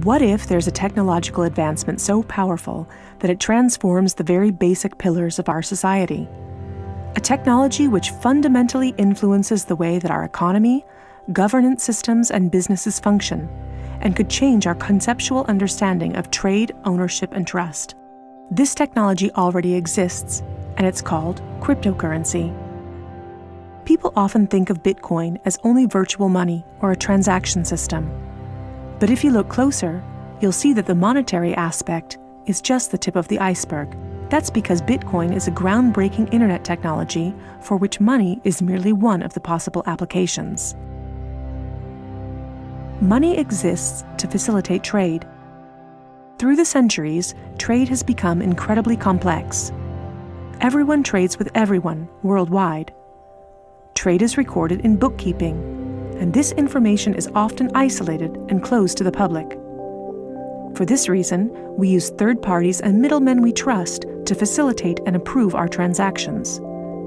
What if there's a technological advancement so powerful that it transforms the very basic pillars of our society? A technology which fundamentally influences the way that our economy, governance systems, and businesses function, and could change our conceptual understanding of trade, ownership, and trust. This technology already exists, and it's called cryptocurrency. People often think of Bitcoin as only virtual money or a transaction system. But if you look closer, you'll see that the monetary aspect is just the tip of the iceberg. That's because Bitcoin is a groundbreaking internet technology for which money is merely one of the possible applications. Money exists to facilitate trade. Through the centuries, trade has become incredibly complex. Everyone trades with everyone worldwide. Trade is recorded in bookkeeping, and this information is often isolated and closed to the public. For this reason, we use third parties and middlemen we trust to facilitate and approve our transactions.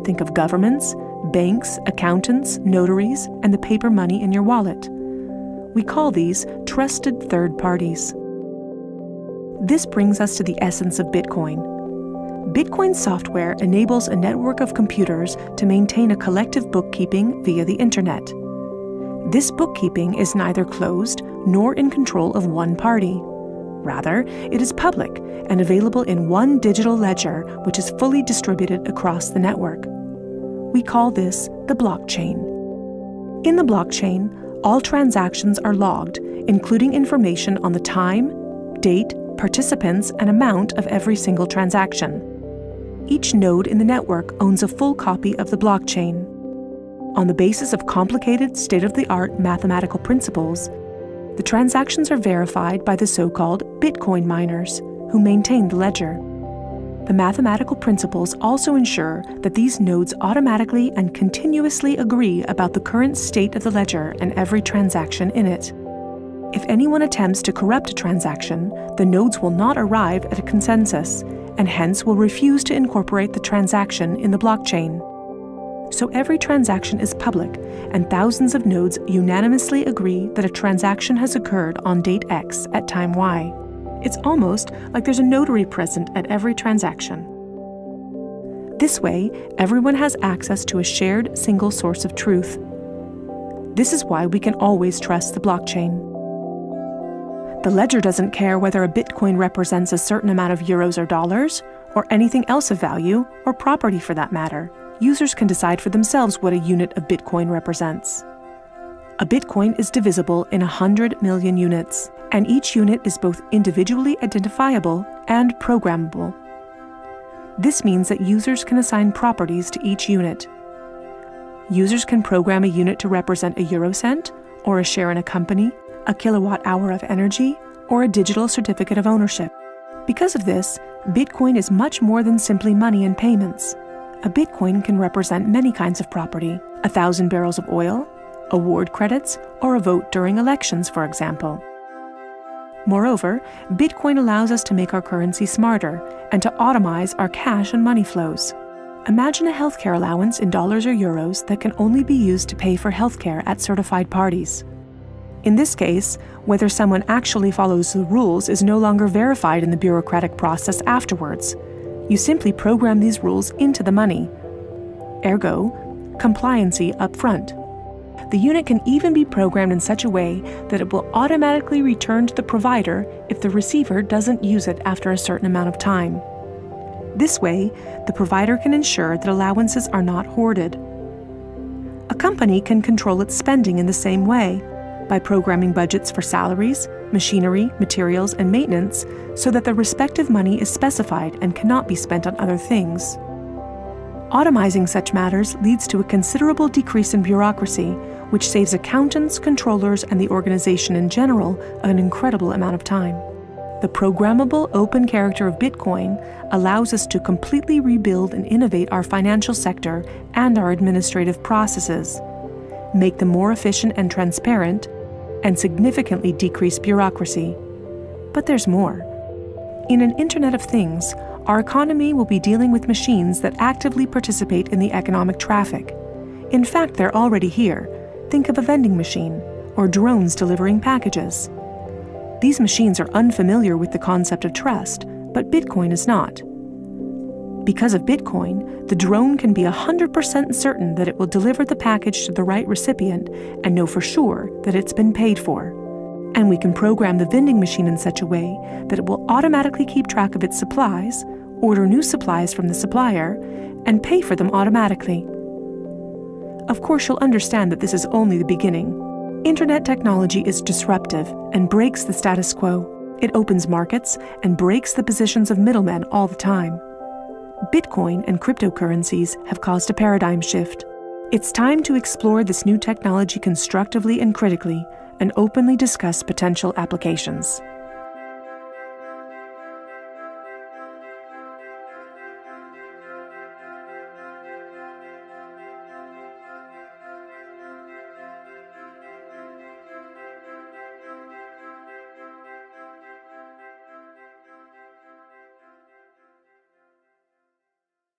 Think of governments, banks, accountants, notaries, and the paper money in your wallet. We call these trusted third parties. This brings us to the essence of Bitcoin. Bitcoin software enables a network of computers to maintain a collective bookkeeping via the internet. This bookkeeping is neither closed nor in control of one party. Rather, it is public and available in one digital ledger which is fully distributed across the network. We call this the blockchain. In the blockchain, all transactions are logged, including information on the time, date, participants, and amount of every single transaction. Each node in the network owns a full copy of the blockchain. On the basis of complicated, state-of-the-art mathematical principles, the transactions are verified by the so-called Bitcoin miners, who maintain the ledger. The mathematical principles also ensure that these nodes automatically and continuously agree about the current state of the ledger and every transaction in it. If anyone attempts to corrupt a transaction, the nodes will not arrive at a consensus, and hence will refuse to incorporate the transaction in the blockchain. So every transaction is public, and thousands of nodes unanimously agree that a transaction has occurred on date X at time Y. It's almost like there's a notary present at every transaction. This way, everyone has access to a shared single source of truth. This is why we can always trust the blockchain. The ledger doesn't care whether a Bitcoin represents a certain amount of euros or dollars, or anything else of value, or property for that matter. Users can decide for themselves what a unit of Bitcoin represents. A Bitcoin is divisible in 100 million units, and each unit is both individually identifiable and programmable. This means that users can assign properties to each unit. Users can program a unit to represent a eurocent, or a share in a company, a kilowatt-hour of energy, or a digital certificate of ownership. Because of this, Bitcoin is much more than simply money and payments. A Bitcoin can represent many kinds of property: 1,000 barrels of oil, award credits, or a vote during elections, for example. Moreover, Bitcoin allows us to make our currency smarter and to automize our cash and money flows. Imagine a healthcare allowance in dollars or euros that can only be used to pay for healthcare at certified parties. In this case, whether someone actually follows the rules is no longer verified in the bureaucratic process afterwards. You simply program these rules into the money. Ergo, compliancy up front. The unit can even be programmed in such a way that it will automatically return to the provider if the receiver doesn't use it after a certain amount of time. This way, the provider can ensure that allowances are not hoarded. A company can control its spending in the same way, by programming budgets for salaries, machinery, materials, and maintenance so that the respective money is specified and cannot be spent on other things. Automizing such matters leads to a considerable decrease in bureaucracy, which saves accountants, controllers, and the organization in general an incredible amount of time. The programmable open character of Bitcoin allows us to completely rebuild and innovate our financial sector and our administrative processes, make them more efficient and transparent, and significantly decrease bureaucracy. But there's more. In an Internet of Things, our economy will be dealing with machines that actively participate in the economic traffic. In fact, they're already here. Think of a vending machine, or drones delivering packages. These machines are unfamiliar with the concept of trust, but Bitcoin is not. Because of Bitcoin, the drone can be 100% certain that it will deliver the package to the right recipient and know for sure that it's been paid for. And we can program the vending machine in such a way that it will automatically keep track of its supplies, order new supplies from the supplier, and pay for them automatically. Of course, you'll understand that this is only the beginning. Internet technology is disruptive and breaks the status quo. It opens markets and breaks the positions of middlemen all the time. Bitcoin and cryptocurrencies have caused a paradigm shift. It's time to explore this new technology constructively and critically, and openly discuss potential applications.